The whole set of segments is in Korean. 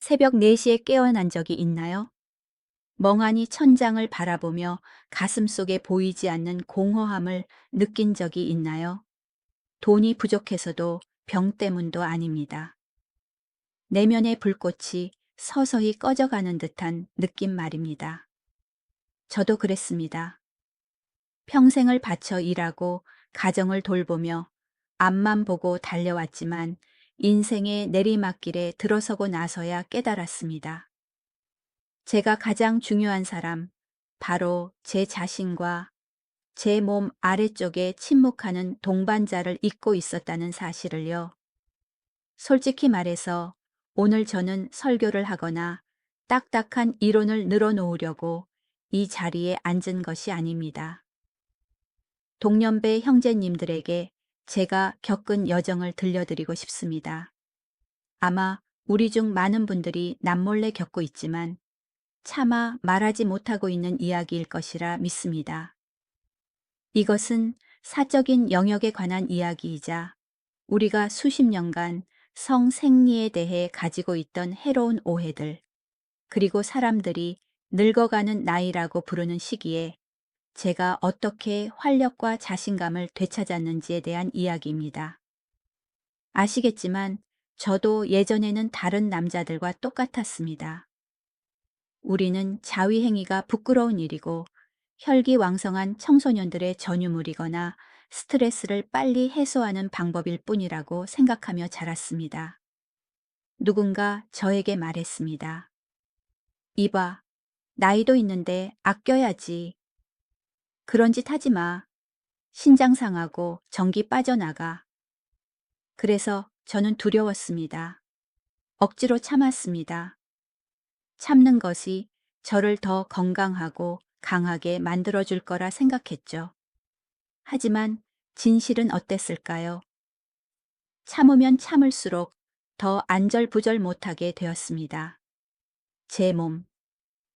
새벽 4시에 깨어난 적이 있나요? 멍하니 천장을 바라보며 가슴속에 보이지 않는 공허함을 느낀 적이 있나요? 돈이 부족해서도 병 때문도 아닙니다. 내면의 불꽃이 서서히 꺼져가는 듯한 느낌 말입니다. 저도 그랬습니다. 평생을 바쳐 일하고 가정을 돌보며 앞만 보고 달려왔지만 인생의 내리막길에 들어서고 나서야 깨달았습니다. 제가 가장 중요한 사람, 바로 제 자신과 제 몸 아래쪽에 침묵하는 동반자를 잊고 있었다는 사실을요. 솔직히 말해서 오늘 저는 설교를 하거나 딱딱한 이론을 늘어놓으려고 이 자리에 앉은 것이 아닙니다. 동년배 형제님들에게 제가 겪은 여정을 들려드리고 싶습니다. 아마 우리 중 많은 분들이 남몰래 겪고 있지만 차마 말하지 못하고 있는 이야기일 것이라 믿습니다. 이것은 사적인 영역에 관한 이야기이자 우리가 수십 년간 성생리에 대해 가지고 있던 해로운 오해들, 그리고 사람들이 늙어가는 나이라고 부르는 시기에 제가 어떻게 활력과 자신감을 되찾았는지에 대한 이야기입니다. 아시겠지만 저도 예전에는 다른 남자들과 똑같았습니다. 우리는 자위행위가 부끄러운 일이고 혈기왕성한 청소년들의 전유물이거나 스트레스를 빨리 해소하는 방법일 뿐이라고 생각하며 자랐습니다. 누군가 저에게 말했습니다. 이봐, 나이도 있는데 아껴야지. 그런 짓 하지 마. 신장 상하고 전기 빠져나가. 그래서 저는 두려웠습니다. 억지로 참았습니다. 참는 것이 저를 더 건강하고 강하게 만들어줄 거라 생각했죠. 하지만 진실은 어땠을까요? 참으면 참을수록 더 안절부절 못하게 되었습니다. 제 몸,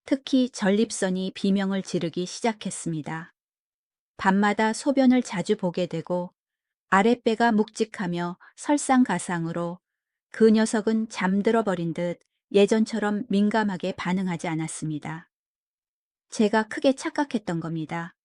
특히 전립선이 비명을 지르기 시작했습니다. 밤마다 소변을 자주 보게 되고 아랫배가 묵직하며 설상가상으로 그 녀석은 잠들어 버린 듯 예전처럼 민감하게 반응하지 않았습니다. 제가 크게 착각했던 겁니다.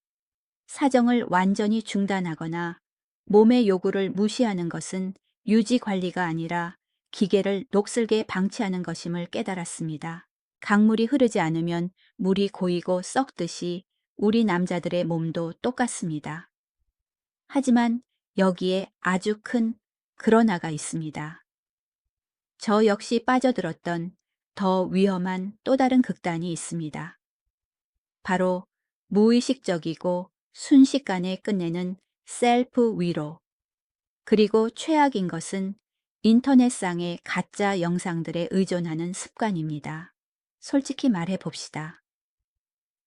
사정을 완전히 중단하거나 몸의 요구를 무시하는 것은 유지 관리가 아니라 기계를 녹슬게 방치하는 것임을 깨달았습니다. 강물이 흐르지 않으면 물이 고이고 썩듯이 우리 남자들의 몸도 똑같습니다. 하지만 여기에 아주 큰 그러나가 있습니다. 저 역시 빠져들었던 더 위험한 또 다른 극단이 있습니다. 바로 무의식적이고 순식간에 끝내는 셀프 위로. 그리고 최악인 것은 인터넷상의 가짜 영상들에 의존하는 습관입니다. 솔직히 말해 봅시다.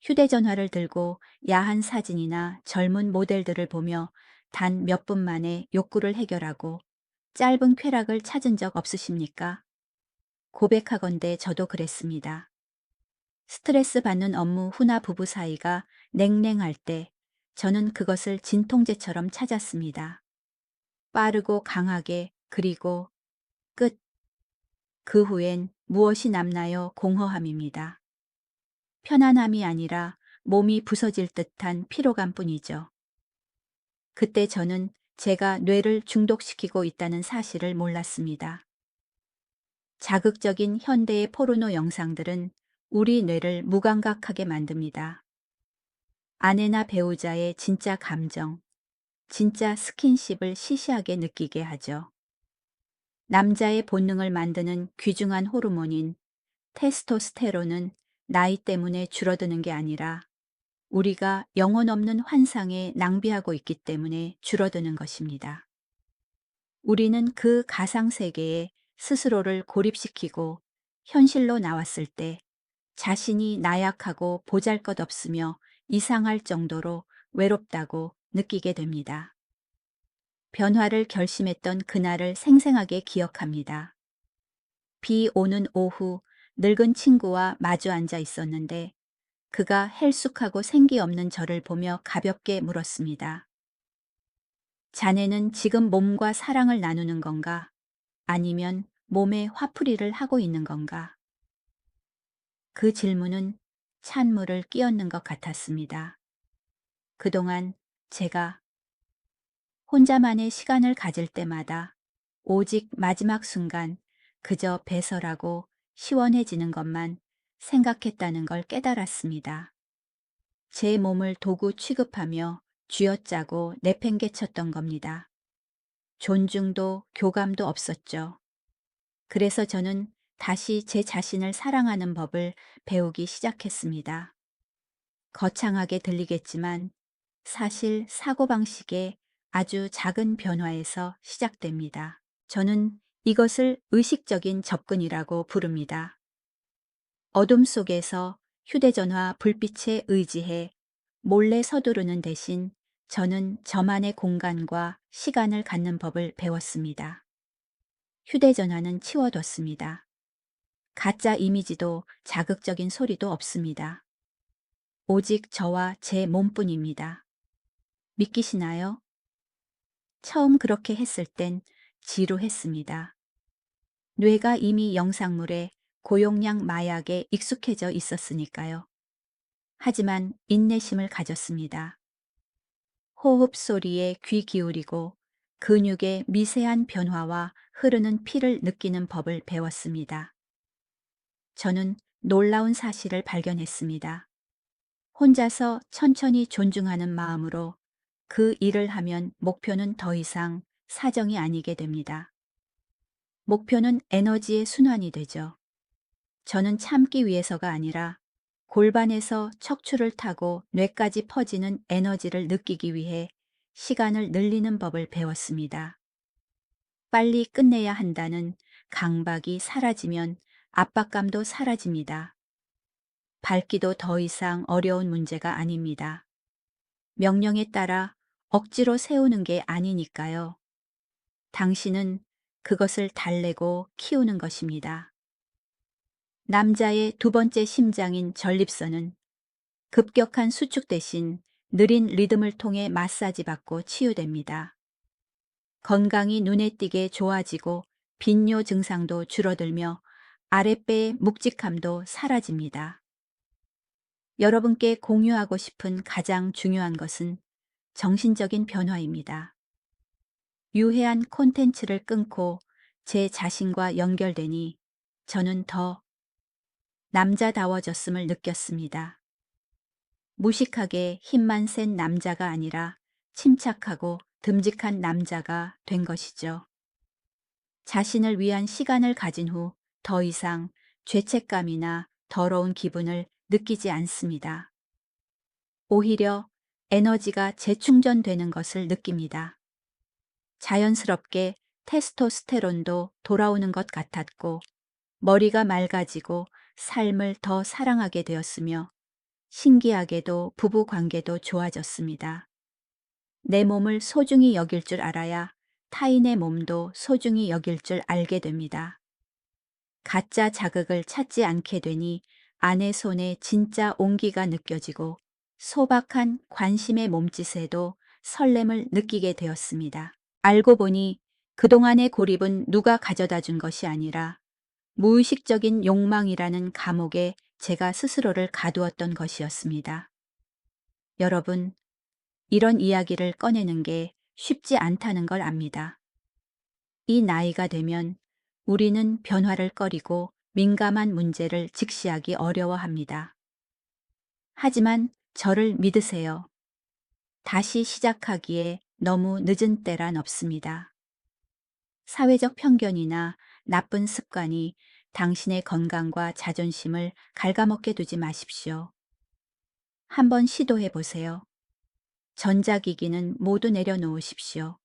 휴대전화를 들고 야한 사진이나 젊은 모델들을 보며 단 몇 분 만에 욕구를 해결하고 짧은 쾌락을 찾은 적 없으십니까? 고백하건대 저도 그랬습니다. 스트레스 받는 업무 후나 부부 사이가 냉랭할 때 저는 그것을 진통제처럼 찾았습니다. 빠르고 강하게, 그리고 끝. 그 후엔 무엇이 남나요? 공허함입니다. 편안함이 아니라 몸이 부서질 듯한 피로감뿐이죠. 그때 저는 제가 뇌를 중독시키고 있다는 사실을 몰랐습니다. 자극적인 현대의 포르노 영상들은 우리 뇌를 무감각하게 만듭니다. 아내나 배우자의 진짜 감정, 진짜 스킨십을 시시하게 느끼게 하죠. 남자의 본능을 만드는 귀중한 호르몬인 테스토스테론은 나이 때문에 줄어드는 게 아니라 우리가 영혼 없는 환상에 낭비하고 있기 때문에 줄어드는 것입니다. 우리는 그 가상 세계에 스스로를 고립시키고 현실로 나왔을 때 자신이 나약하고 보잘것없으며 이상할 정도로 외롭다고 느끼게 됩니다. 변화를 결심했던 그날을 생생하게 기억합니다. 비 오는 오후 늙은 친구와 마주 앉아 있었는데 그가 헬쑥하고 생기 없는 저를 보며 가볍게 물었습니다. 자네는 지금 몸과 사랑을 나누는 건가? 아니면 몸에 화풀이를 하고 있는 건가? 그 질문은 찬물을 끼얹는 것 같았습니다. 그동안 제가 혼자만의 시간을 가질 때마다 오직 마지막 순간 그저 배설하고 시원해지는 것만 생각했다는 걸 깨달았습니다. 제 몸을 도구 취급하며 쥐어짜고 내팽개쳤던 겁니다. 존중도 교감도 없었죠. 그래서 저는 다시 제 자신을 사랑하는 법을 배우기 시작했습니다. 거창하게 들리겠지만 사실 사고방식의 아주 작은 변화에서 시작됩니다. 저는 이것을 의식적인 접근이라고 부릅니다. 어둠 속에서 휴대전화 불빛에 의지해 몰래 서두르는 대신 저는 저만의 공간과 시간을 갖는 법을 배웠습니다. 휴대전화는 치워뒀습니다. 가짜 이미지도 자극적인 소리도 없습니다. 오직 저와 제 몸뿐입니다. 믿기시나요? 처음 그렇게 했을 땐 지루했습니다. 뇌가 이미 영상물에 고용량 마약에 익숙해져 있었으니까요. 하지만 인내심을 가졌습니다. 호흡 소리에 귀 기울이고 근육의 미세한 변화와 흐르는 피를 느끼는 법을 배웠습니다. 저는 놀라운 사실을 발견했습니다. 혼자서 천천히 존중하는 마음으로 그 일을 하면 목표는 더 이상 사정이 아니게 됩니다. 목표는 에너지의 순환이 되죠. 저는 참기 위해서가 아니라 골반에서 척추를 타고 뇌까지 퍼지는 에너지를 느끼기 위해 시간을 늘리는 법을 배웠습니다. 빨리 끝내야 한다는 강박이 사라지면 압박감도 사라집니다. 밟기도 더 이상 어려운 문제가 아닙니다. 명령에 따라 억지로 세우는 게 아니니까요. 당신은 그것을 달래고 키우는 것입니다. 남자의 두 번째 심장인 전립선은 급격한 수축 대신 느린 리듬을 통해 마사지 받고 치유됩니다. 건강이 눈에 띄게 좋아지고 빈뇨 증상도 줄어들며 아랫배의 묵직함도 사라집니다. 여러분께 공유하고 싶은 가장 중요한 것은 정신적인 변화입니다. 유해한 콘텐츠를 끊고 제 자신과 연결되니 저는 더 남자다워졌음을 느꼈습니다. 무식하게 힘만 센 남자가 아니라 침착하고 듬직한 남자가 된 것이죠. 자신을 위한 시간을 가진 후 더 이상 죄책감이나 더러운 기분을 느끼지 않습니다. 오히려 에너지가 재충전되는 것을 느낍니다. 자연스럽게 테스토스테론도 돌아오는 것 같았고 머리가 맑아지고 삶을 더 사랑하게 되었으며 신기하게도 부부 관계도 좋아졌습니다. 내 몸을 소중히 여길 줄 알아야 타인의 몸도 소중히 여길 줄 알게 됩니다. 가짜 자극을 찾지 않게 되니 아내 손에 진짜 온기가 느껴지고 소박한 관심의 몸짓에도 설렘을 느끼게 되었습니다. 알고 보니 그동안의 고립은 누가 가져다 준 것이 아니라 무의식적인 욕망이라는 감옥에 제가 스스로를 가두었던 것이었습니다. 여러분, 이런 이야기를 꺼내는 게 쉽지 않다는 걸 압니다. 이 나이가 되면 우리는 변화를 꺼리고 민감한 문제를 직시하기 어려워합니다. 하지만 저를 믿으세요. 다시 시작하기에 너무 늦은 때란 없습니다. 사회적 편견이나 나쁜 습관이 당신의 건강과 자존심을 갉아먹게 두지 마십시오. 한번 시도해 보세요. 전자기기는 모두 내려놓으십시오.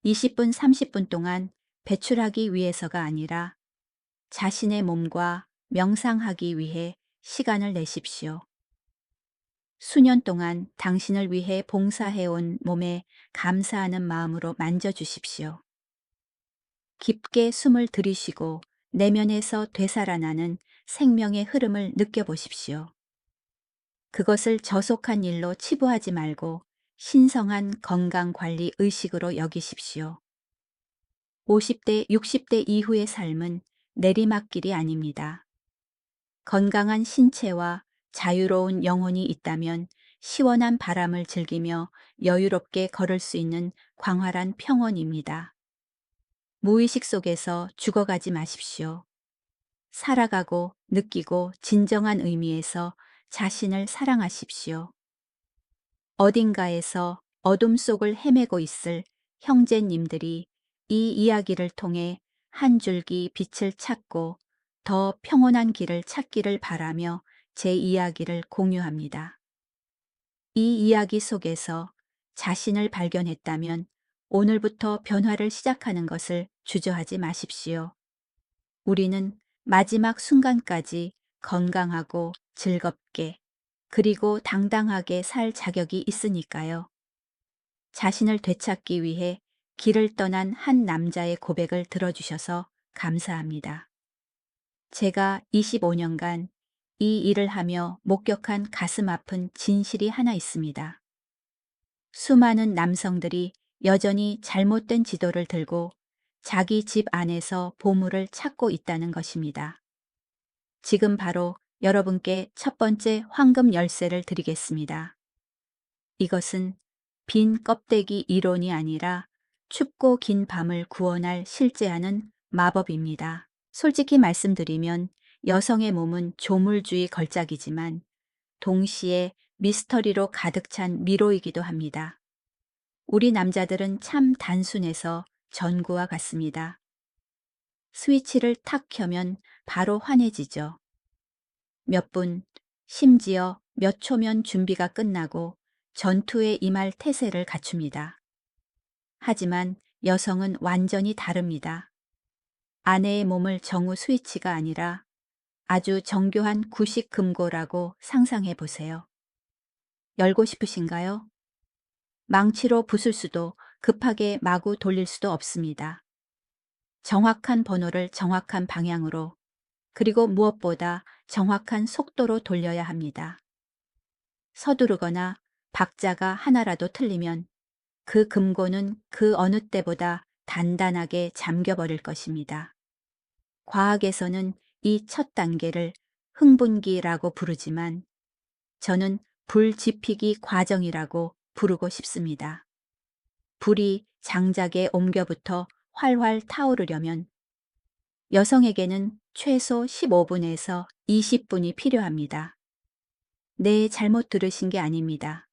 20분, 30분 동안 배출하기 위해서가 아니라 자신의 몸과 명상하기 위해 시간을 내십시오. 수년 동안 당신을 위해 봉사해온 몸에 감사하는 마음으로 만져주십시오. 깊게 숨을 들이쉬고 내면에서 되살아나는 생명의 흐름을 느껴보십시오. 그것을 저속한 일로 치부하지 말고 신성한 건강관리 의식으로 여기십시오. 50대, 60대 이후의 삶은 내리막길이 아닙니다. 건강한 신체와 자유로운 영혼이 있다면 시원한 바람을 즐기며 여유롭게 걸을 수 있는 광활한 평원입니다. 무의식 속에서 죽어가지 마십시오. 살아가고 느끼고 진정한 의미에서 자신을 사랑하십시오. 어딘가에서 어둠 속을 헤매고 있을 형제님들이 이 이야기를 통해 한 줄기 빛을 찾고 더 평온한 길을 찾기를 바라며 제 이야기를 공유합니다. 이 이야기 속에서 자신을 발견했다면 오늘부터 변화를 시작하는 것을 주저하지 마십시오. 우리는 마지막 순간까지 건강하고 즐겁게 그리고 당당하게 살 자격이 있으니까요. 자신을 되찾기 위해 길을 떠난 한 남자의 고백을 들어주셔서 감사합니다. 제가 25년간 이 일을 하며 목격한 가슴 아픈 진실이 하나 있습니다. 수많은 남성들이 여전히 잘못된 지도를 들고 자기 집 안에서 보물을 찾고 있다는 것입니다. 지금 바로 여러분께 첫 번째 황금 열쇠를 드리겠습니다. 이것은 빈 껍데기 이론이 아니라 춥고 긴 밤을 구원할 실제하는 마법입니다. 솔직히 말씀드리면 여성의 몸은 조물주의 걸작이지만 동시에 미스터리로 가득 찬 미로이기도 합니다. 우리 남자들은 참 단순해서 전구와 같습니다. 스위치를 탁 켜면 바로 환해지죠. 몇 분, 심지어 몇 초면 준비가 끝나고 전투에 임할 태세를 갖춥니다. 하지만 여성은 완전히 다릅니다. 아내의 몸을 정우 스위치가 아니라 아주 정교한 구식 금고라고 상상해 보세요. 열고 싶으신가요? 망치로 부술 수도 급하게 마구 돌릴 수도 없습니다. 정확한 번호를 정확한 방향으로 그리고 무엇보다 정확한 속도로 돌려야 합니다. 서두르거나 박자가 하나라도 틀리면 그 금고는 그 어느 때보다 단단하게 잠겨버릴 것입니다. 과학에서는 이 첫 단계를 흥분기라고 부르지만 저는 불 지피기 과정이라고 부르고 싶습니다. 불이 장작에 옮겨붙어 활활 타오르려면 여성에게는 최소 15분에서 20분이 필요합니다. 네, 잘못 들으신 게 아닙니다.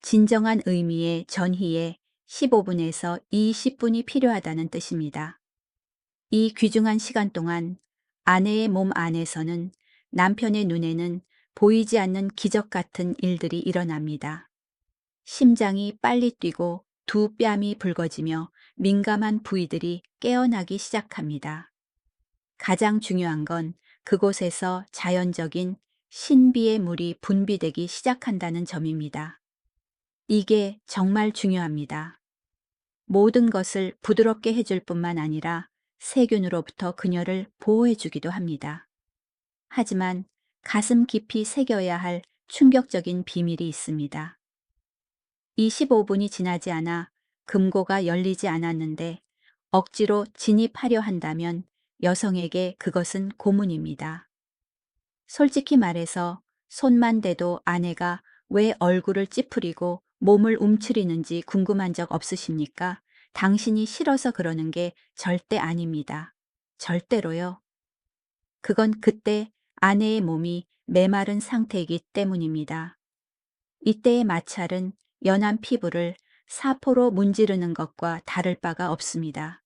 진정한 의미의 전희에 15분에서 20분이 필요하다는 뜻입니다. 이 귀중한 시간 동안 아내의 몸 안에서는 남편의 눈에는 보이지 않는 기적 같은 일들이 일어납니다. 심장이 빨리 뛰고 두 뺨이 붉어지며 민감한 부위들이 깨어나기 시작합니다. 가장 중요한 건 그곳에서 자연적인 신비의 물이 분비되기 시작한다는 점입니다. 이게 정말 중요합니다. 모든 것을 부드럽게 해줄 뿐만 아니라 세균으로부터 그녀를 보호해주기도 합니다. 하지만 가슴 깊이 새겨야 할 충격적인 비밀이 있습니다. 이 15분이 지나지 않아 금고가 열리지 않았는데 억지로 진입하려 한다면 여성에게 그것은 고문입니다. 솔직히 말해서 손만 대도 아내가 왜 얼굴을 찌푸리고 몸을 움츠리는지 궁금한 적 없으십니까? 당신이 싫어서 그러는 게 절대 아닙니다. 절대로요. 그건 그때 아내의 몸이 메마른 상태이기 때문입니다. 이때의 마찰은 연한 피부를 사포로 문지르는 것과 다를 바가 없습니다.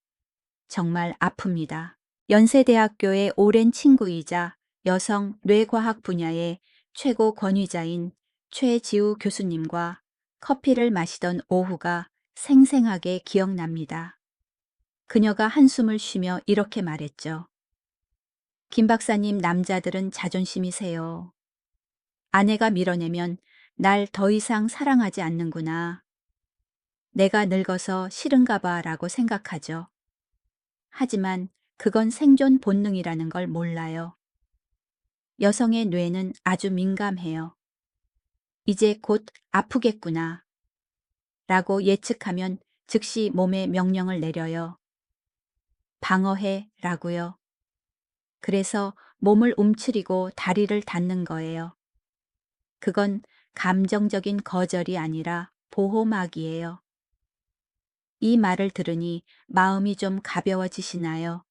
정말 아픕니다. 연세대학교의 오랜 친구이자 여성 뇌과학 분야의 최고 권위자인 최지우 교수님과 커피를 마시던 오후가 생생하게 기억납니다. 그녀가 한숨을 쉬며 이렇게 말했죠. 김 박사님, 남자들은 자존심이 세요. 아내가 밀어내면 날 더 이상 사랑하지 않는구나. 내가 늙어서 싫은가 봐라고 생각하죠. 하지만 그건 생존 본능이라는 걸 몰라요. 여성의 뇌는 아주 민감해요. 이제 곧 아프겠구나 라고 예측하면 즉시 몸에 명령을 내려요. 방어해 라고요. 그래서 몸을 움츠리고 다리를 닫는 거예요. 그건 감정적인 거절이 아니라 보호막이에요. 이 말을 들으니 마음이 좀 가벼워지시나요?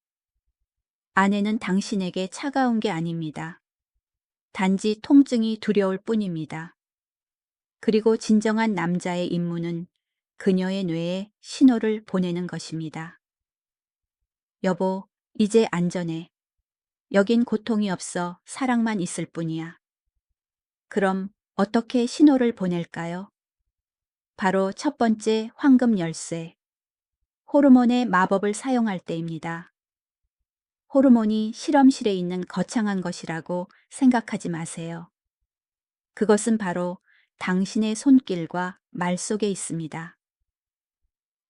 아내는 당신에게 차가운 게 아닙니다. 단지 통증이 두려울 뿐입니다. 그리고 진정한 남자의 임무는 그녀의 뇌에 신호를 보내는 것입니다. 여보, 이제 안전해. 여긴 고통이 없어 사랑만 있을 뿐이야. 그럼 어떻게 신호를 보낼까요? 바로 첫 번째 황금 열쇠. 호르몬의 마법을 사용할 때입니다. 호르몬이 실험실에 있는 거창한 것이라고 생각하지 마세요. 그것은 바로 당신의 손길과 말 속에 있습니다.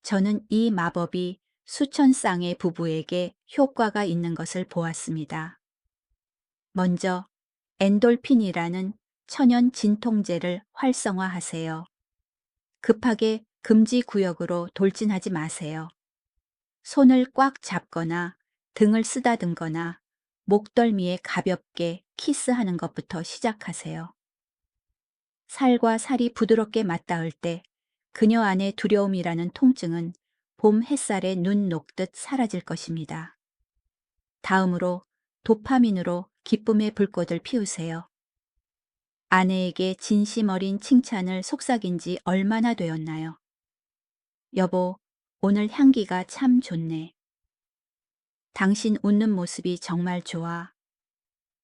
저는 이 마법이 수천 쌍의 부부에게 효과가 있는 것을 보았습니다. 먼저 엔돌핀이라는 천연 진통제를 활성화하세요. 급하게 금지 구역으로 돌진하지 마세요. 손을 꽉 잡거나 등을 쓰다듬거나 목덜미에 가볍게 키스하는 것부터 시작하세요. 살과 살이 부드럽게 맞닿을 때 그녀 안의 두려움이라는 통증은 봄 햇살에 눈 녹듯 사라질 것입니다. 다음으로 도파민으로 기쁨의 불꽃을 피우세요. 아내에게 진심 어린 칭찬을 속삭인 지 얼마나 되었나요? 여보, 오늘 향기가 참 좋네. 당신 웃는 모습이 정말 좋아.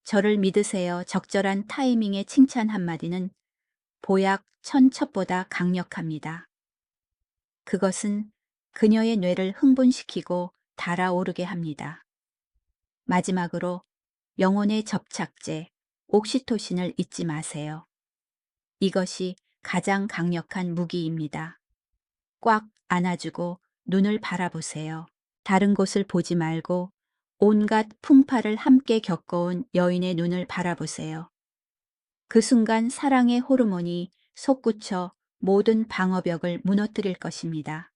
저를 믿으세요. 적절한 타이밍의 칭찬 한마디는 보약 천첩보다 강력합니다. 그것은 그녀의 뇌를 흥분시키고 달아오르게 합니다. 마지막으로 영혼의 접착제, 옥시토신을 잊지 마세요. 이것이 가장 강력한 무기입니다. 꽉 안아주고 눈을 바라보세요. 다른 곳을 보지 말고 온갖 풍파를 함께 겪어온 여인의 눈을 바라보세요. 그 순간 사랑의 호르몬이 솟구쳐 모든 방어벽을 무너뜨릴 것입니다.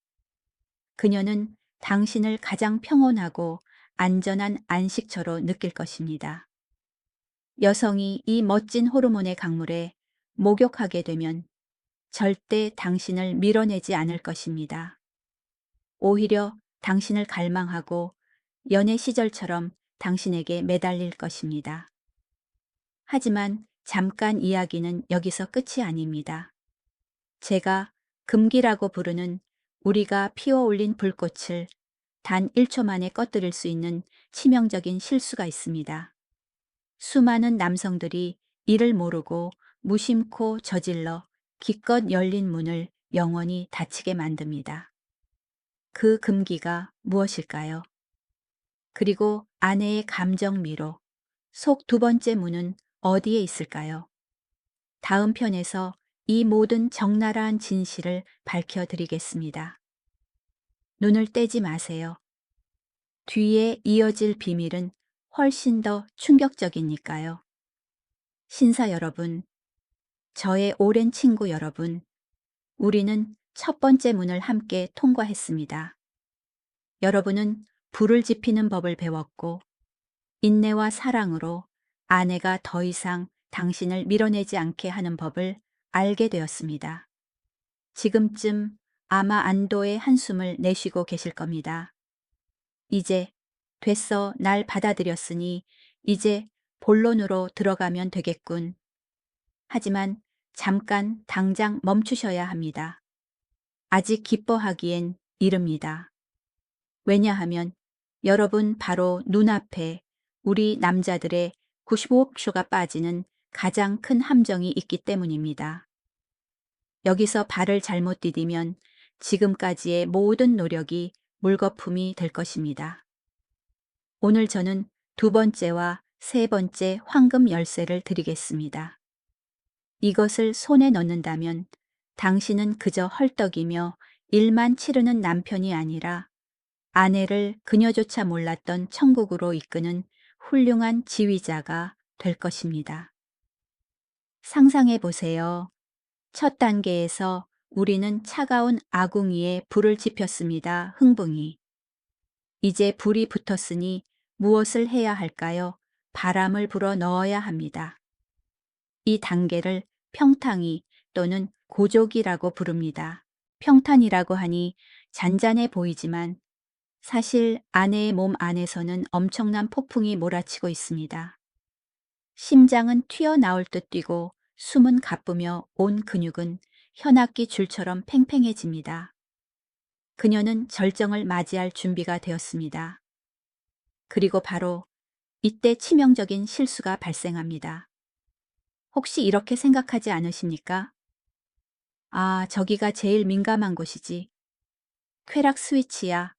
그녀는 당신을 가장 평온하고 안전한 안식처로 느낄 것입니다. 여성이 이 멋진 호르몬의 강물에 목욕하게 되면 절대 당신을 밀어내지 않을 것입니다. 오히려 당신을 갈망하고 연애 시절처럼 당신에게 매달릴 것입니다. 하지만 잠깐 이야기는 여기서 끝이 아닙니다. 제가 금기라고 부르는 우리가 피워올린 불꽃을 단 1초 만에 꺼뜨릴 수 있는 치명적인 실수가 있습니다. 수많은 남성들이 이를 모르고 무심코 저질러 기껏 열린 문을 영원히 닫히게 만듭니다. 그 금기가 무엇일까요? 그리고 아내의 감정 미로, 속 두 번째 문은 어디에 있을까요? 다음 편에서 이 모든 적나라한 진실을 밝혀드리겠습니다. 눈을 떼지 마세요. 뒤에 이어질 비밀은 훨씬 더 충격적이니까요. 신사 여러분, 저의 오랜 친구 여러분, 우리는 첫 번째 문을 함께 통과했습니다. 여러분은 불을 지피는 법을 배웠고, 인내와 사랑으로 아내가 더 이상 당신을 밀어내지 않게 하는 법을 알게 되었습니다. 지금쯤 아마 안도의 한숨을 내쉬고 계실 겁니다. 이제 됐어, 날 받아들였으니 이제 본론으로 들어가면 되겠군. 하지만 잠깐 당장 멈추셔야 합니다. 아직 기뻐하기엔 이릅니다. 왜냐하면 여러분 바로 눈앞에 우리 남자들의 95%가 빠지는 가장 큰 함정이 있기 때문입니다. 여기서 발을 잘못 디디면 지금까지의 모든 노력이 물거품이 될 것입니다. 오늘 저는 두 번째와 세 번째 황금 열쇠를 드리겠습니다. 이것을 손에 넣는다면 당신은 그저 헐떡이며 일만 치르는 남편이 아니라 아내를 그녀조차 몰랐던 천국으로 이끄는 훌륭한 지휘자가 될 것입니다. 상상해 보세요. 첫 단계에서 우리는 차가운 아궁이에 불을 지폈습니다. 흥붕이. 이제 불이 붙었으니 무엇을 해야 할까요? 바람을 불어 넣어야 합니다. 이 단계를 평탕이 또는 고족이라고 부릅니다. 평탄이라고 하니 잔잔해 보이지만 사실 아내의 몸 안에서는 엄청난 폭풍이 몰아치고 있습니다. 심장은 튀어나올 듯 뛰고 숨은 가쁘며 온 근육은 현악기 줄처럼 팽팽해집니다. 그녀는 절정을 맞이할 준비가 되었습니다. 그리고 바로 이때 치명적인 실수가 발생합니다. 혹시 이렇게 생각하지 않으십니까? 아, 저기가 제일 민감한 곳이지. 쾌락 스위치야.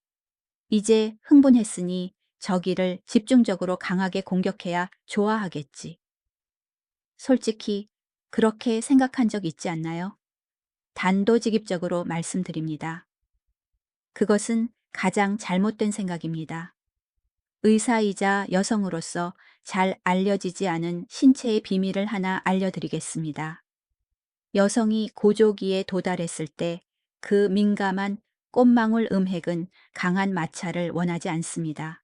이제 흥분했으니 저기를 집중적으로 강하게 공격해야 좋아하겠지. 솔직히 그렇게 생각한 적 있지 않나요? 단도직입적으로 말씀드립니다. 그것은 가장 잘못된 생각입니다. 의사이자 여성으로서 잘 알려지지 않은 신체의 비밀을 하나 알려드리겠습니다. 여성이 고조기에 도달했을 때 그 민감한 꽃망울 음핵은 강한 마찰을 원하지 않습니다.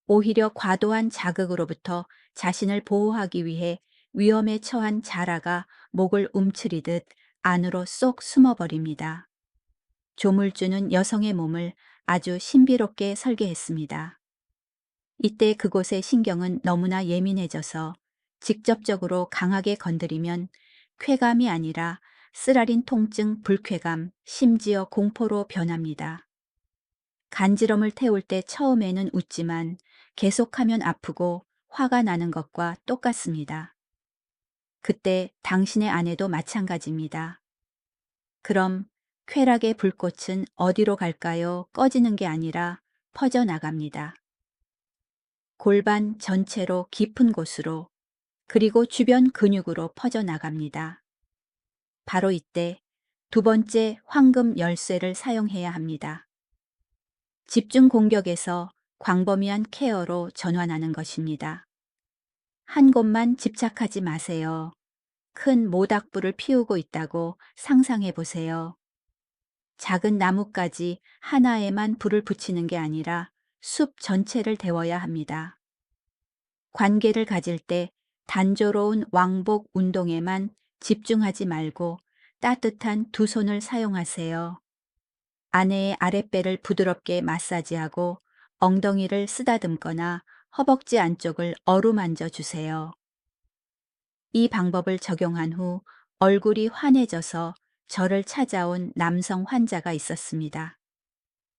오히려 과도한 자극으로부터 자신을 보호하기 위해 위험에 처한 자라가 목을 움츠리듯 안으로 쏙 숨어버립니다. 조물주는 여성의 몸을 아주 신비롭게 설계했습니다. 이때 그곳의 신경은 너무나 예민해져서 직접적으로 강하게 건드리면 쾌감이 아니라 쓰라린 통증, 불쾌감, 심지어 공포로 변합니다. 간지럼을 태울 때 처음에는 웃지만 계속하면 아프고 화가 나는 것과 똑같습니다. 그때 당신의 아내도 마찬가지입니다. 그럼 쾌락의 불꽃은 어디로 갈까요? 꺼지는 게 아니라 퍼져나갑니다. 골반 전체로 깊은 곳으로 그리고 주변 근육으로 퍼져나갑니다. 바로 이때 두 번째 황금 열쇠를 사용해야 합니다. 집중 공격에서 광범위한 케어로 전환하는 것입니다. 한 곳만 집착하지 마세요. 큰 모닥불을 피우고 있다고 상상해 보세요. 작은 나뭇가지 하나에만 불을 붙이는 게 아니라 숲 전체를 데워야 합니다. 관계를 가질 때 단조로운 왕복 운동에만 집중하지 말고 따뜻한 두 손을 사용하세요. 아내의 아랫배를 부드럽게 마사지하고 엉덩이를 쓰다듬거나 허벅지 안쪽을 어루만져 주세요. 이 방법을 적용한 후 얼굴이 환해져서 저를 찾아온 남성 환자가 있었습니다.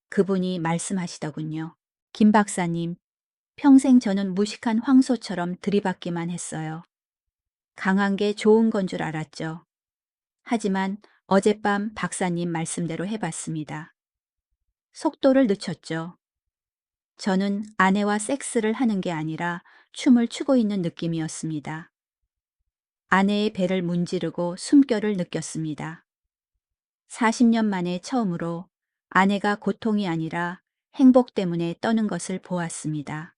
그분이 말씀하시더군요. 김 박사님, 평생 저는 무식한 황소처럼 들이받기만 했어요. 강한 게 좋은 건 줄 알았죠. 하지만 어젯밤 박사님 말씀대로 해봤습니다. 속도를 늦췄죠. 저는 아내와 섹스를 하는 게 아니라 춤을 추고 있는 느낌이었습니다. 아내의 배를 문지르고 숨결을 느꼈습니다. 40년 만에 처음으로 아내가 고통이 아니라 행복 때문에 떠는 것을 보았습니다.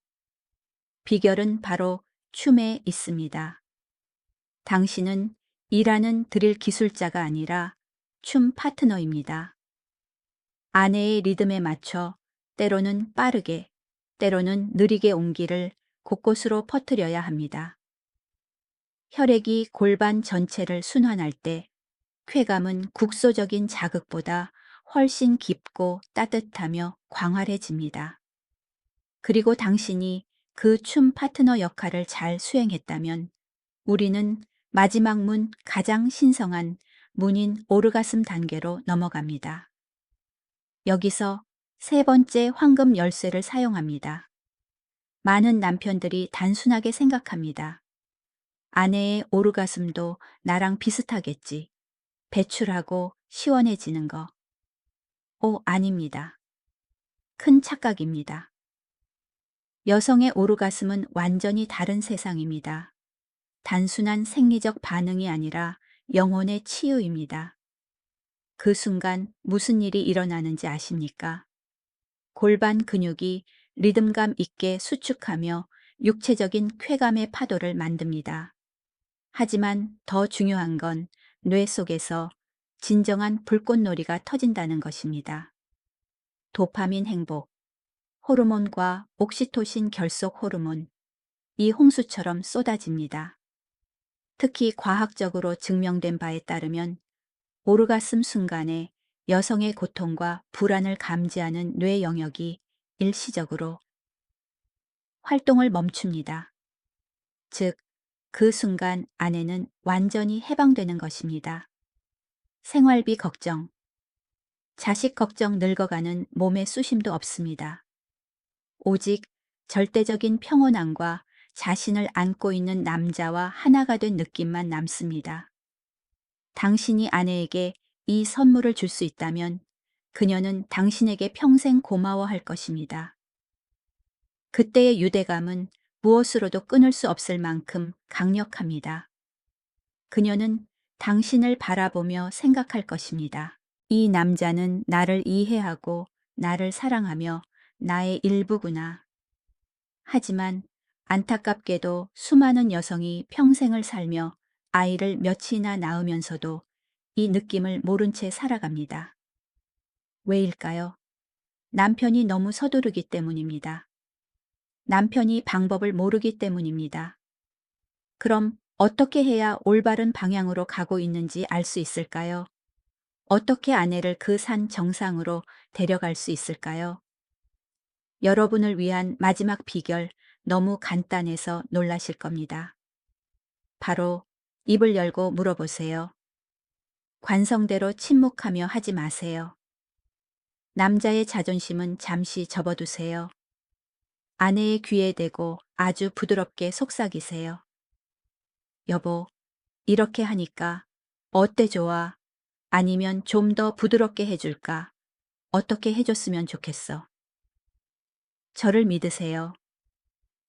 비결은 바로 춤에 있습니다. 당신은 일하는 드릴 기술자가 아니라 춤 파트너입니다. 아내의 리듬에 맞춰 때로는 빠르게, 때로는 느리게 온기를 곳곳으로 퍼뜨려야 합니다. 혈액이 골반 전체를 순환할 때 쾌감은 국소적인 자극보다 훨씬 깊고 따뜻하며 광활해집니다. 그리고 당신이 그 춤 파트너 역할을 잘 수행했다면 우리는 마지막 문 가장 신성한 문인 오르가슴 단계로 넘어갑니다. 여기서 세 번째 황금 열쇠를 사용합니다. 많은 남편들이 단순하게 생각합니다. 아내의 오르가슴도 나랑 비슷하겠지. 배출하고 시원해지는 거. 오, 아닙니다. 큰 착각입니다. 여성의 오르가슴은 완전히 다른 세상입니다. 단순한 생리적 반응이 아니라 영혼의 치유입니다. 그 순간 무슨 일이 일어나는지 아십니까? 골반 근육이 리듬감 있게 수축하며 육체적인 쾌감의 파도를 만듭니다. 하지만 더 중요한 건 뇌 속에서 진정한 불꽃놀이가 터진다는 것입니다. 도파민 행복, 호르몬과 옥시토신 결속 호르몬, 이 홍수처럼 쏟아집니다. 특히 과학적으로 증명된 바에 따르면 오르가슴 순간에 여성의 고통과 불안을 감지하는 뇌 영역이 일시적으로 활동을 멈춥니다. 즉, 그 순간 아내는 완전히 해방되는 것입니다. 생활비 걱정, 자식 걱정 늙어가는 몸의 쑤심도 없습니다. 오직 절대적인 평온함과 자신을 안고 있는 남자와 하나가 된 느낌만 남습니다. 당신이 아내에게 이 선물을 줄 수 있다면 그녀는 당신에게 평생 고마워할 것입니다. 그때의 유대감은 무엇으로도 끊을 수 없을 만큼 강력합니다. 그녀는 당신을 바라보며 생각할 것입니다. 이 남자는 나를 이해하고 나를 사랑하며 나의 일부구나. 하지만 안타깝게도 수많은 여성이 평생을 살며 아이를 몇이나 낳으면서도 이 느낌을 모른 채 살아갑니다. 왜일까요? 남편이 너무 서두르기 때문입니다. 남편이 방법을 모르기 때문입니다. 그럼 어떻게 해야 올바른 방향으로 가고 있는지 알 수 있을까요? 어떻게 아내를 그 산 정상으로 데려갈 수 있을까요? 여러분을 위한 마지막 비결 너무 간단해서 놀라실 겁니다. 바로 입을 열고 물어보세요. 관성대로 침묵하며 하지 마세요. 남자의 자존심은 잠시 접어두세요. 아내의 귀에 대고 아주 부드럽게 속삭이세요. 여보, 이렇게 하니까 어때 좋아? 아니면 좀 더 부드럽게 해줄까? 어떻게 해줬으면 좋겠어? 저를 믿으세요.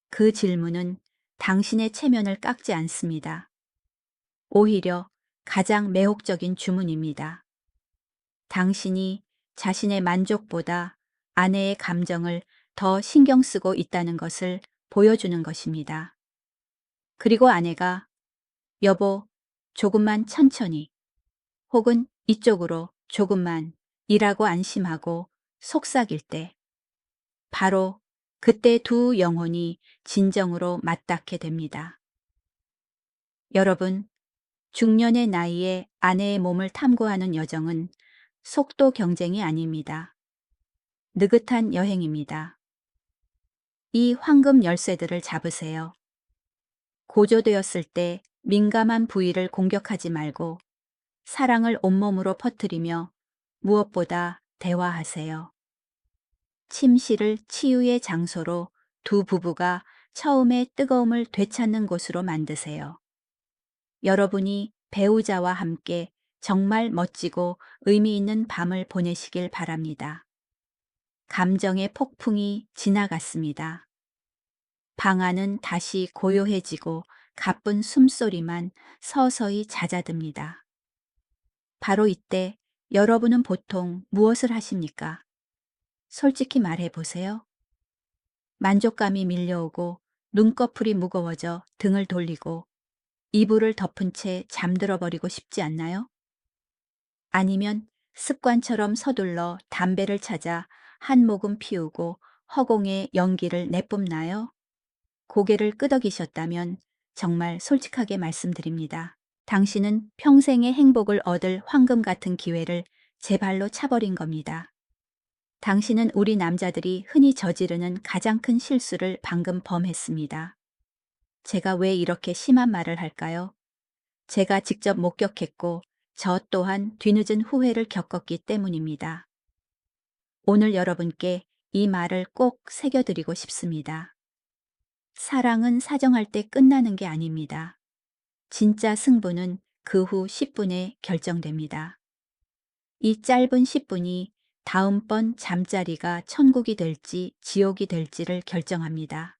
그 질문은 당신의 체면을 깎지 않습니다. 오히려 가장 매혹적인 주문입니다. 당신이 자신의 만족보다 아내의 감정을 더 신경 쓰고 있다는 것을 보여주는 것입니다. 그리고 아내가 여보, 조금만 천천히 혹은 이쪽으로 조금만 이라고 안심하고 속삭일 때 바로 그때 두 영혼이 진정으로 맞닿게 됩니다. 여러분, 중년의 나이에 아내의 몸을 탐구하는 여정은 속도 경쟁이 아닙니다. 느긋한 여행입니다. 이 황금 열쇠들을 잡으세요. 고조되었을 때 민감한 부위를 공격하지 말고 사랑을 온몸으로 퍼뜨리며 무엇보다 대화하세요. 침실을 치유의 장소로 두 부부가 처음의 뜨거움을 되찾는 곳으로 만드세요. 여러분이 배우자와 함께 정말 멋지고 의미 있는 밤을 보내시길 바랍니다. 감정의 폭풍이 지나갔습니다. 방 안은 다시 고요해지고 가쁜 숨소리만 서서히 잦아듭니다. 바로 이때 여러분은 보통 무엇을 하십니까? 솔직히 말해 보세요. 만족감이 밀려오고 눈꺼풀이 무거워져 등을 돌리고 이불을 덮은 채 잠들어 버리고 싶지 않나요? 아니면 습관처럼 서둘러 담배를 찾아 한 모금 피우고 허공에 연기를 내뿜나요? 고개를 끄덕이셨다면 정말 솔직하게 말씀드립니다. 당신은 평생의 행복을 얻을 황금 같은 기회를 제 발로 차버린 겁니다. 당신은 우리 남자들이 흔히 저지르는 가장 큰 실수를 방금 범했습니다. 제가 왜 이렇게 심한 말을 할까요? 제가 직접 목격했고 저 또한 뒤늦은 후회를 겪었기 때문입니다. 오늘 여러분께 이 말을 꼭 새겨드리고 싶습니다. 사랑은 사정할 때 끝나는 게 아닙니다. 진짜 승부는 그 후 10분에 결정됩니다. 이 짧은 10분이 다음번 잠자리가 천국이 될지 지옥이 될지를 결정합니다.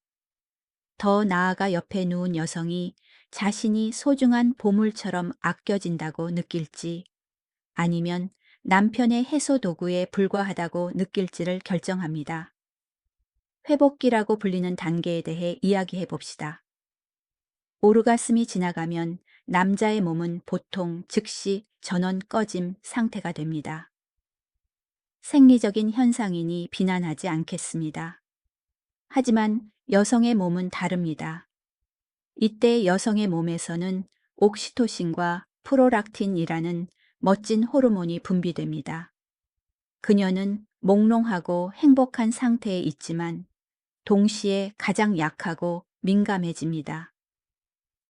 더 나아가 옆에 누운 여성이 자신이 소중한 보물처럼 아껴진다고 느낄지 아니면 남편의 해소 도구에 불과하다고 느낄지를 결정합니다. 회복기라고 불리는 단계에 대해 이야기해 봅시다. 오르가슴이 지나가면 남자의 몸은 보통 즉시 전원 꺼짐 상태가 됩니다. 생리적인 현상이니 비난하지 않겠습니다. 하지만 여성의 몸은 다릅니다. 이때 여성의 몸에서는 옥시토신과 프로락틴이라는 멋진 호르몬이 분비됩니다. 그녀는 몽롱하고 행복한 상태에 있지만 동시에 가장 약하고 민감해집니다.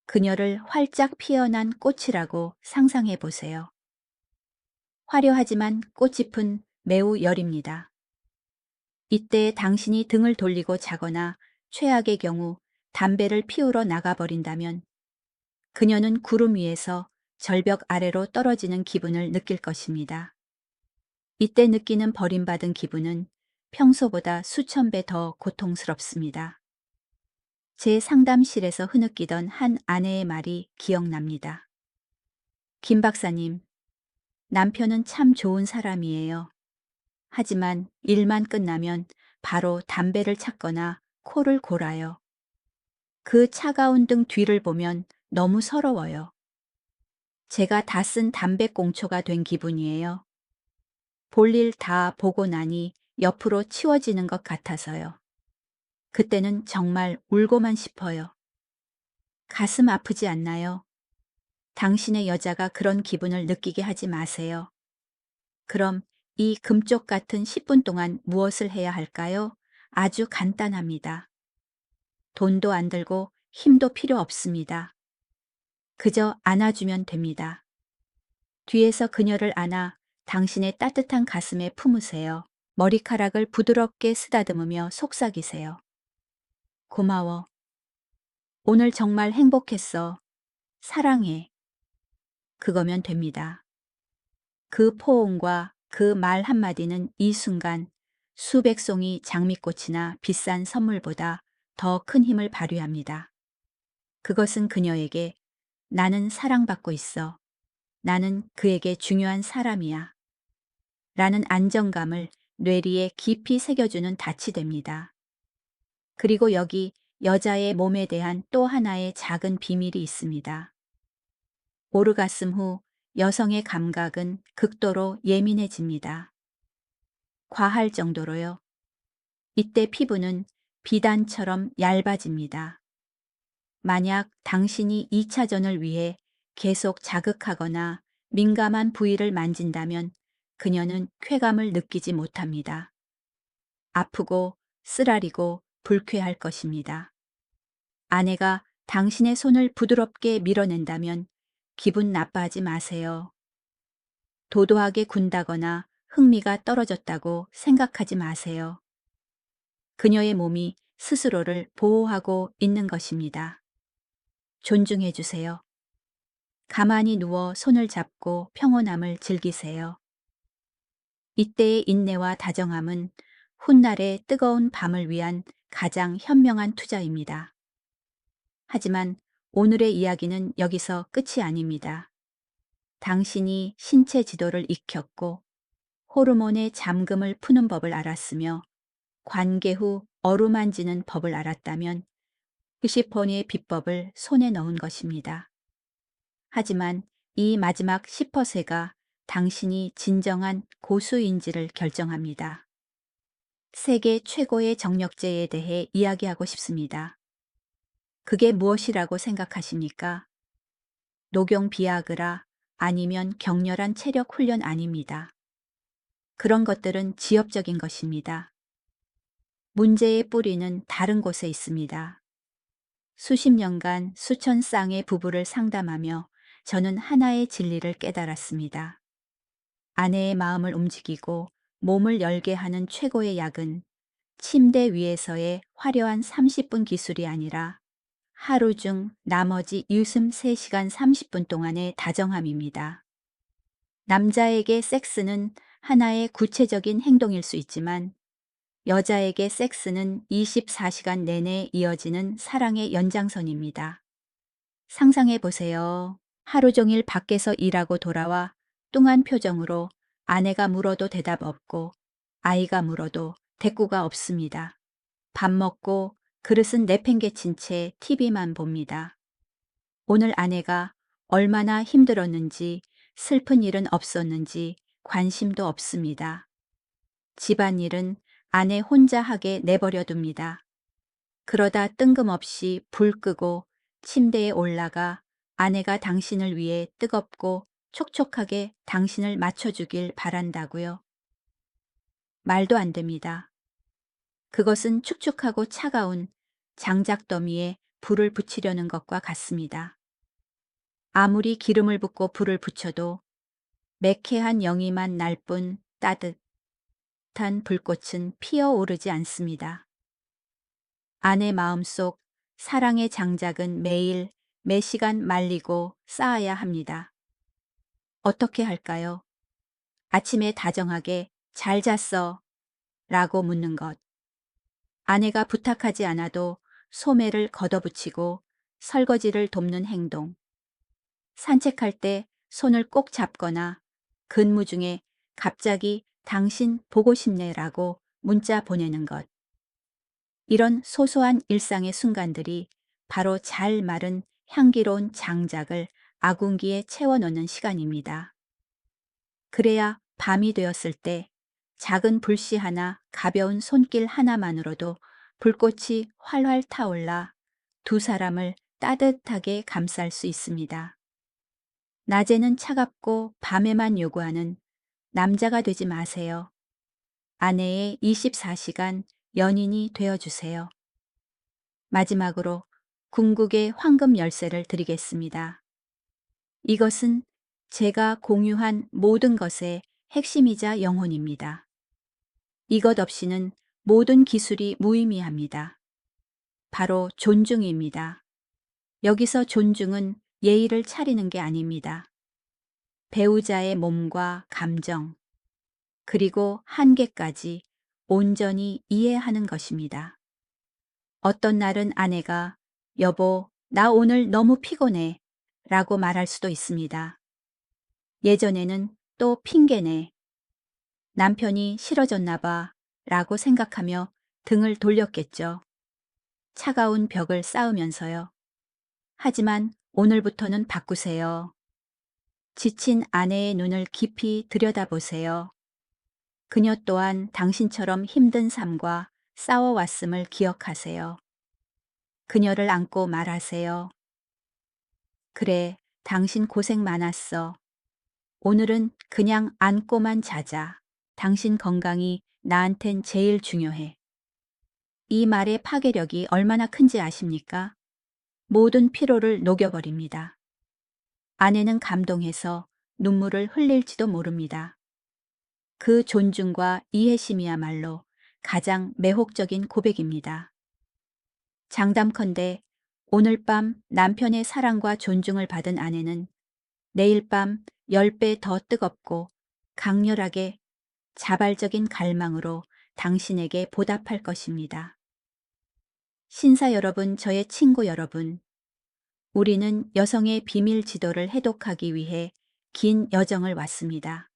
그녀를 활짝 피어난 꽃이라고 상상해 보세요. 화려하지만 꽃잎은 매우 여립니다. 이때 당신이 등을 돌리고 자거나 최악의 경우 담배를 피우러 나가버린다면 그녀는 구름 위에서 절벽 아래로 떨어지는 기분을 느낄 것입니다. 이때 느끼는 버림받은 기분은 평소보다 수천 배 더 고통스럽습니다. 제 상담실에서 흐느끼던 한 아내의 말이 기억납니다. 김 박사님, 남편은 참 좋은 사람이에요. 하지만 일만 끝나면 바로 담배를 찾거나 코를 골아요. 그 차가운 등 뒤를 보면 너무 서러워요. 제가 다 쓴 담배꽁초가 된 기분이에요. 볼일 다 보고 나니 옆으로 치워지는 것 같아서요. 그때는 정말 울고만 싶어요. 가슴 아프지 않나요? 당신의 여자가 그런 기분을 느끼게 하지 마세요. 그럼 이 금쪽 같은 10분 동안 무엇을 해야 할까요? 아주 간단합니다. 돈도 안 들고 힘도 필요 없습니다. 그저 안아주면 됩니다. 뒤에서 그녀를 안아 당신의 따뜻한 가슴에 품으세요. 머리카락을 부드럽게 쓰다듬으며 속삭이세요. 고마워. 오늘 정말 행복했어. 사랑해. 그거면 됩니다. 그 포옹과 그 말 한마디는 이 순간 수백 송이 장미꽃이나 비싼 선물보다 더 큰 힘을 발휘합니다. 그것은 그녀에게 나는 사랑받고 있어. 나는 그에게 중요한 사람이야. 라는 안정감을 뇌리에 깊이 새겨주는 닻이 됩니다. 그리고 여기 여자의 몸에 대한 또 하나의 작은 비밀이 있습니다. 오르가슴 후 여성의 감각은 극도로 예민해집니다. 과할 정도로요. 이때 피부는 비단처럼 얇아집니다. 만약 당신이 2차전을 위해 계속 자극하거나 민감한 부위를 만진다면 그녀는 쾌감을 느끼지 못합니다. 아프고 쓰라리고 불쾌할 것입니다. 아내가 당신의 손을 부드럽게 밀어낸다면 기분 나빠하지 마세요. 도도하게 군다거나 흥미가 떨어졌다고 생각하지 마세요. 그녀의 몸이 스스로를 보호하고 있는 것입니다. 존중해 주세요. 가만히 누워 손을 잡고 평온함을 즐기세요. 이때의 인내와 다정함은 훗날의 뜨거운 밤을 위한 가장 현명한 투자입니다. 하지만 오늘의 이야기는 여기서 끝이 아닙니다. 당신이 신체 지도를 익혔고 호르몬의 잠금을 푸는 법을 알았으며 관계 후 어루만지는 법을 알았다면 90%의 비법을 손에 넣은 것입니다. 하지만 이 마지막 10%가 당신이 진정한 고수인지를 결정합니다. 세계 최고의 정력제에 대해 이야기하고 싶습니다. 그게 무엇이라고 생각하십니까? 녹용 비아그라 아니면 격렬한 체력 훈련 아닙니다. 그런 것들은 지엽적인 것입니다. 문제의 뿌리는 다른 곳에 있습니다. 수십 년간 수천 쌍의 부부를 상담하며 저는 하나의 진리를 깨달았습니다. 아내의 마음을 움직이고 몸을 열게 하는 최고의 약은 침대 위에서의 화려한 30분 기술이 아니라 하루 중 나머지 유슴 3시간 30분 동안의 다정함입니다. 남자에게 섹스는 하나의 구체적인 행동일 수 있지만 여자에게 섹스는 24시간 내내 이어지는 사랑의 연장선입니다. 상상해 보세요. 하루 종일 밖에서 일하고 돌아와 뚱한 표정으로 아내가 물어도 대답 없고 아이가 물어도 대꾸가 없습니다. 밥 먹고 그릇은 내팽개친 채 TV만 봅니다. 오늘 아내가 얼마나 힘들었는지 슬픈 일은 없었는지 관심도 없습니다. 집안일은 아내 혼자 하게 내버려 둡니다. 그러다 뜬금없이 불 끄고 침대에 올라가 아내가 당신을 위해 뜨겁고 촉촉하게 당신을 맞춰주길 바란다고요. 말도 안 됩니다. 그것은 축축하고 차가운 장작더미에 불을 붙이려는 것과 같습니다. 아무리 기름을 붓고 불을 붙여도 매캐한 영이만 날 뿐 따뜻한 불꽃은 피어오르지 않습니다. 아내 마음속 사랑의 장작은 매일 매 시간 말리고 쌓아야 합니다. 어떻게 할까요? 아침에 다정하게 잘 잤어 라고 묻는 것. 아내가 부탁하지 않아도 소매를 걷어붙이고 설거지를 돕는 행동. 산책할 때 손을 꼭 잡거나 근무 중에 갑자기 당신 보고 싶네라고 문자 보내는 것. 이런 소소한 일상의 순간들이 바로 잘 마른 향기로운 장작을 아궁기에 채워넣는 시간입니다. 그래야 밤이 되었을 때 작은 불씨 하나, 가벼운 손길 하나만으로도 불꽃이 활활 타올라 두 사람을 따뜻하게 감쌀 수 있습니다. 낮에는 차갑고 밤에만 요구하는 남자가 되지 마세요. 아내의 24시간 연인이 되어주세요. 마지막으로 궁극의 황금 열쇠를 드리겠습니다. 이것은 제가 공유한 모든 것의 핵심이자 영혼입니다. 이것 없이는 모든 기술이 무의미합니다. 바로 존중입니다. 여기서 존중은 예의를 차리는 게 아닙니다. 배우자의 몸과 감정, 그리고 한계까지 온전히 이해하는 것입니다. 어떤 날은 아내가 여보, 나 오늘 너무 피곤해 라고 말할 수도 있습니다. 예전에는 또 핑계내. 남편이 싫어졌나 봐 라고 생각하며 등을 돌렸겠죠. 차가운 벽을 쌓으면서요. 하지만 오늘부터는 바꾸세요. 지친 아내의 눈을 깊이 들여다보세요. 그녀 또한 당신처럼 힘든 삶과 싸워왔음을 기억하세요. 그녀를 안고 말하세요. 그래, 당신 고생 많았어. 오늘은 그냥 안고만 자자. 당신 건강이 나한텐 제일 중요해. 이 말의 파괴력이 얼마나 큰지 아십니까? 모든 피로를 녹여버립니다. 아내는 감동해서 눈물을 흘릴지도 모릅니다. 그 존중과 이해심이야말로 가장 매혹적인 고백입니다. 장담컨대 오늘 밤 남편의 사랑과 존중을 받은 아내는 내일 밤 10배 더 뜨겁고 강렬하게 자발적인 갈망으로 당신에게 보답할 것입니다. 신사 여러분, 저의 친구 여러분, 우리는 여성의 비밀 지도를 해독하기 위해 긴 여정을 왔습니다.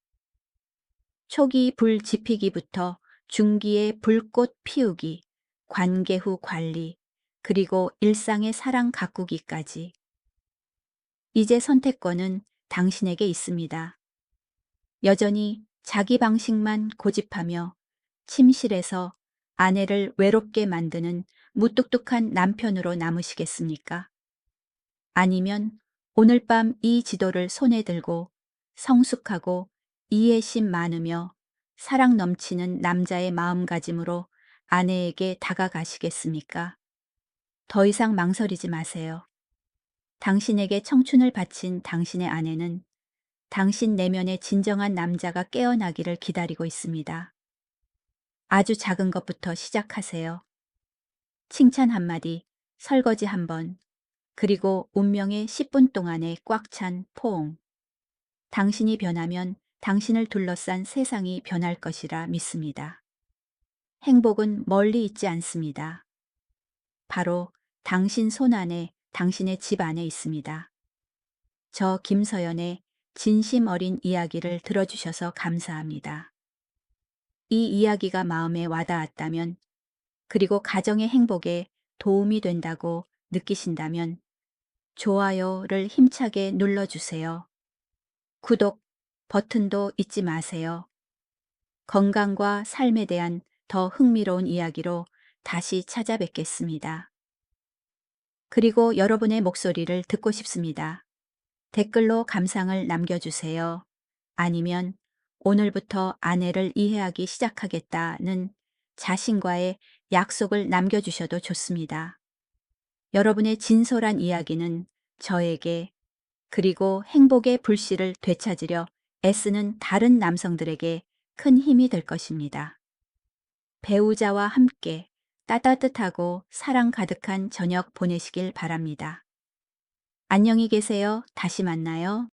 초기 불 지피기부터 중기의 불꽃 피우기, 관계 후 관리, 그리고 일상의 사랑 가꾸기까지. 이제 선택권은 당신에게 있습니다. 여전히 자기 방식만 고집하며 침실에서 아내를 외롭게 만드는 무뚝뚝한 남편으로 남으시겠습니까? 아니면 오늘 밤 이 지도를 손에 들고 성숙하고 이해심 많으며 사랑 넘치는 남자의 마음가짐으로 아내에게 다가가시겠습니까? 더 이상 망설이지 마세요. 당신에게 청춘을 바친 당신의 아내는 당신 내면의 진정한 남자가 깨어나기를 기다리고 있습니다. 아주 작은 것부터 시작하세요. 칭찬 한마디, 설거지 한 번, 그리고 운명의 10분 동안의 꽉 찬 포옹. 당신이 변하면 당신을 둘러싼 세상이 변할 것이라 믿습니다. 행복은 멀리 있지 않습니다. 바로 당신 손 안에, 당신의 집 안에 있습니다. 저 김서연의 진심 어린 이야기를 들어주셔서 감사합니다. 이 이야기가 마음에 와닿았다면, 그리고 가정의 행복에 도움이 된다고 느끼신다면 좋아요를 힘차게 눌러주세요. 구독 버튼도 잊지 마세요. 건강과 삶에 대한 더 흥미로운 이야기로 다시 찾아뵙겠습니다. 그리고 여러분의 목소리를 듣고 싶습니다. 댓글로 감상을 남겨주세요. 아니면 오늘부터 아내를 이해하기 시작하겠다는 자신과의 약속을 남겨주셔도 좋습니다. 여러분의 진솔한 이야기는 저에게, 그리고 행복의 불씨를 되찾으려 애쓰는 다른 남성들에게 큰 힘이 될 것입니다. 배우자와 함께 따뜻하고 사랑 가득한 저녁 보내시길 바랍니다. 안녕히 계세요. 다시 만나요.